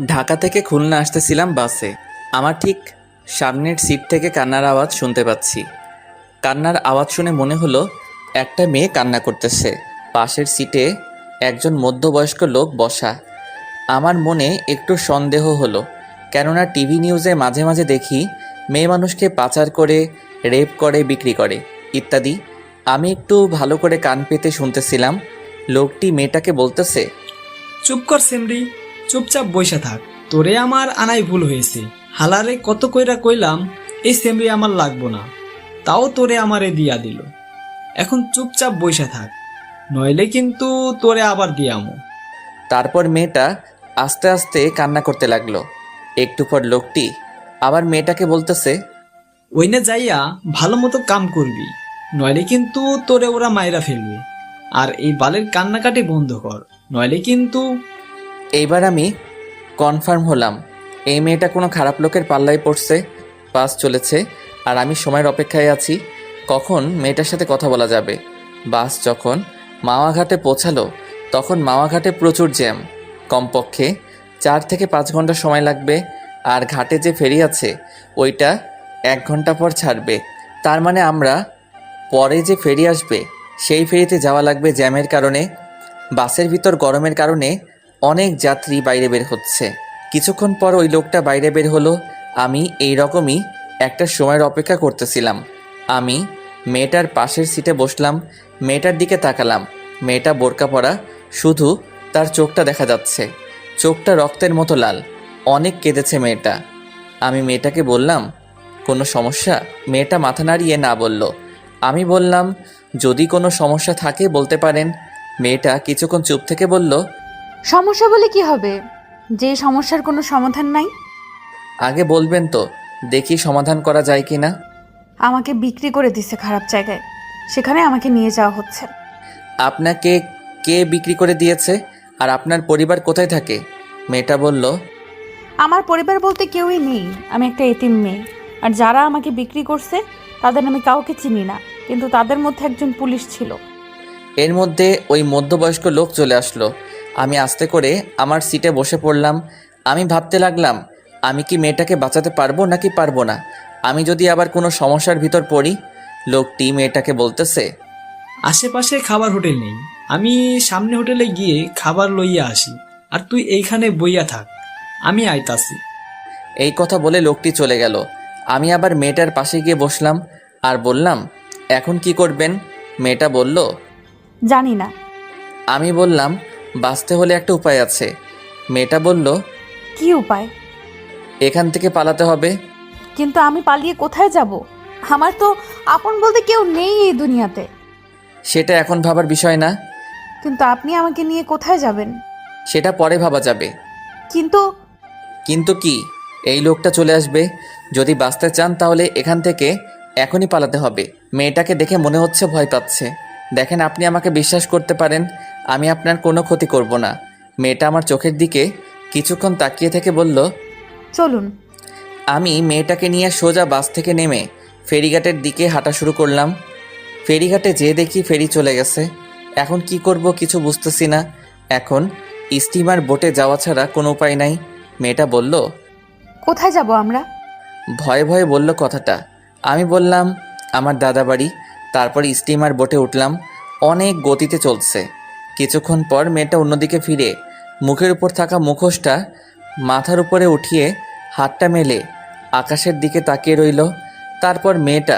ঢাকা থেকে খুলনা আসতেছিলাম বাসে। আমার ঠিক সামনের সিট থেকে কান্নার আওয়াজ শুনতে পাচ্ছি। কান্নার আওয়াজ শুনে মনে হলো একটা মেয়ে কান্না করতেছে। পাশের সিটে একজন মধ্যবয়স্ক লোক বসা। আমার মনে একটু সন্দেহ হলো, কেননা টিভি নিউজে মাঝে মাঝে দেখি মেয়ে মানুষকে পাচার করে, রেপ করে, বিক্রি করে ইত্যাদি। আমি একটু ভালো করে কান পেতে শুনতেছিলাম। লোকটি মেয়েটাকে বলতেছে, চুপ কর সেমরি, চুপচাপ বইসা থাক। তোরে আমার আনাই ভুল হয়েছে। হালারে কত কইরা কইলাম এই সেমরি আমার লাগবো না, তাও তোরে আমারে দিয়া দিল। এখন চুপচাপ বইসা থাক, নইলে কিন্তু তোরে আবার দিয়ামু। তারপর মেয়েটা আস্তে আস্তে কান্না করতে লাগলো। একটু পর লোকটি আবার মেয়েটাকে বলতেছে, ওইনে যাইয়া ভালো মতো কাম করবি, নইলে কিন্তু তোরে ওরা মাইরা ফেলবে। আর এই বালের কান্নাকাটি বন্ধ কর, নইলে কিন্তু। এইবার আমি কনফার্ম হলাম এই মেয়েটা কোনো খারাপ লোকের পাল্লায় পড়ছে। বাস চলেছে আর আমি সময়ের অপেক্ষায় আছি, কখন মেয়েটার সাথে কথা বলা যাবে। বাস যখন মাওয়াঘাটে পৌঁছালো তখন মাওয়াঘাটে প্রচুর জ্যাম। কমপক্ষে 4 থেকে 5 ঘন্টা সময় লাগবে। আর ঘাটে যে ফেরি আছে ওইটা 1 ঘন্টা পর ছাড়বে। তার মানে আমরা পরে যে ফেরি আসবে সেই ফেরিতে যাওয়া লাগবে জ্যামের কারণে। বাসের ভিতর গরমের কারণে অনেক যাত্রী বাইরে বের হচ্ছে। কিছুক্ষণ পর ওই লোকটা বাইরে বের হলো। আমি এই রকমই একটা সময়ের অপেক্ষা করতেছিলাম। আমি মেয়েটার পাশের সিটে বসলাম, মেয়েটার দিকে তাকালাম। মেয়েটা বোরকা পরা, শুধু তার চোখটা দেখা যাচ্ছে। চোখটা রক্তের মতো লাল। অনেক কেঁদেছে মেয়েটা। আমি মেয়েটাকে বললাম, কোনো সমস্যা? মেয়েটা মাথা নাড়িয়ে না বলল। আমি বললাম, যদি কোনো সমস্যা থাকে বলতে পারেন। মেয়েটা কিছুক্ষণ চুপ থেকে বলল, সমস্যা বলে কি হবে, যে সমস্যার কোনো সমাধান নাই? আগে বলবেন তো, দেখি সমাধান করা যায় কি না। আমাকে বিক্রি করে দিছে খারাপ জায়গায়, সেখানে আমাকে নিয়ে যাওয়া হচ্ছে। আপনাকে কে বিক্রি করে দিয়েছে? আর আপনার পরিবার কোথায় থাকে? মেয়েটা বলল, আমার পরিবার বলতে কেউই নেই, আমি একটা এতিম মেয়ে। আর যারা আমাকে বিক্রি করছে তাদের আমি কাউকে চিনি না, কিন্তু তাদের মধ্যে একজন পুলিশ ছিল। এর মধ্যে ওই মধ্যবয়স্ক লোক চলে আসলো। আমি আস্তে করে আমার সিটে বসে পড়লাম। আমি ভাবতে লাগলাম, আমি কি মেয়েটাকে বাঁচাতে পারবো নাকি পারবো না। আমি যদি আবার কোনো সমস্যার ভিতর পড়ি। লোকটি মেয়েটাকে বলতেছে, আশেপাশে খাবার হোটেল নেই, আমি সামনে হোটেলে গিয়ে খাবার লইয়া আসি, আর তুই এইখানে বইয়া থাক, আমি আইতাছি। এই কথা বলে লোকটি চলে গেল। আমি আবার মেয়েটার পাশে গিয়ে বসলাম আর বললাম, এখন কি করবেন? মেয়েটা বলল, জানি না। আমি বললাম, বাঁচতে হলে একটা উপায় আছে। মেয়েটা বলল, কি উপায়? এখান থেকে পালাতে হবে। কিন্তু আমি পালিয়ে কোথায় যাব? আমার তো আপন বলতে কেউ নেই এই দুনিয়াতে। সেটা এখন ভাবার বিষয় না। কিন্তু আপনি আমাকে নিয়ে কোথায় যাবেন? সেটা পরে ভাবা যাবে। কিন্তু কিন্তু কি? এই লোকটা চলে আসবে। যদি বাঁচতে চান তাহলে এখান থেকে এখনই পালাতে হবে। মেয়েটাকে দেখে মনে হচ্ছে ভয় পাচ্ছে। দেখেন, আপনি আমাকে বিশ্বাস করতে পারেন, আমি আপনার কোনো ক্ষতি করব না। মেয়েটা আমার চোখের দিকে কিছুক্ষণ তাকিয়ে থেকে বলল, চলুন। আমি মেয়েটাকে নিয়ে সোজা বাস থেকে নেমে ফেরিঘাটের দিকে হাঁটা শুরু করলাম। ফেরিঘাটে যেয়ে দেখি ফেরি চলে গেছে। এখন কি করব কিছু বুঝতেছি না। এখন স্টিমার বোটে যাওয়া ছাড়া কোনো উপায় নাই। মেয়েটা বলল, কোথায় যাব আমরা? ভয়ে ভয়ে বলল কথাটা। আমি বললাম, আমার দাদা বাড়ি। তারপর স্টিমার বোটে উঠলাম। অনেক গতিতে চলছে। কিছুক্ষণ পর মেয়েটা অন্যদিকে ফিরে মুখের উপর থাকা মুখোশটা মাথার উপরে উঠিয়ে হাতটা মেলে আকাশের দিকে তাকিয়ে রইল। তারপর মেয়েটা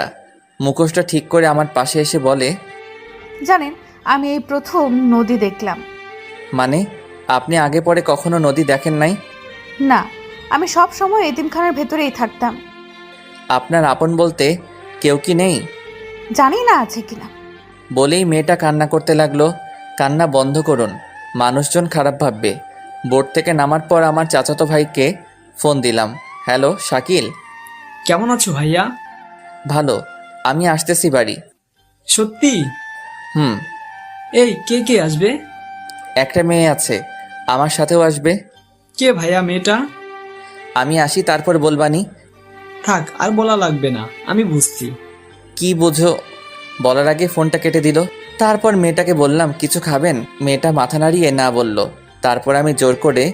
মুখোশটা ঠিক করে আমার পাশে এসে বলে, জানেন, আমি এই প্রথম নদী দেখলাম। মানে? আপনি আগে পরে কখনো নদী দেখেন নাই? না, আমি সব সময় এতিমখানার ভেতরেই থাকতাম। আপনার আপন বলতে কেউ কি নেই? জানি না আছে কিনা। বলেই মেয়েটা কান্না করতে লাগলো। কান্না বন্ধ করুন, মানুষজন খারাপ ভাববে। বোট থেকে নামার পর আমার চাচাতো ভাইকে ফোন দিলাম। হ্যালো শাকিল। কেমন আছো ভাইয়া? ভালো, আমি আসতেছি বাড়ি। সত্যি? হুম। এই কে কে আসবে? একটা মেয়ে আছে, আমার সাথেও আসবে। কে ভাইয়া মেয়েটা? আমি আসি তারপর বলবানি। থাক, আর বলা লাগবে না, আমি বুঝছি। কি বোঝো? বলার আগে ফোনটা কেটে দিল। তারপর মেয়েটাকে বললাম, কিছু খাবেন? মেয়েটা মাথা নাড়িয়ে না বলল। তারপর আমি জোর করে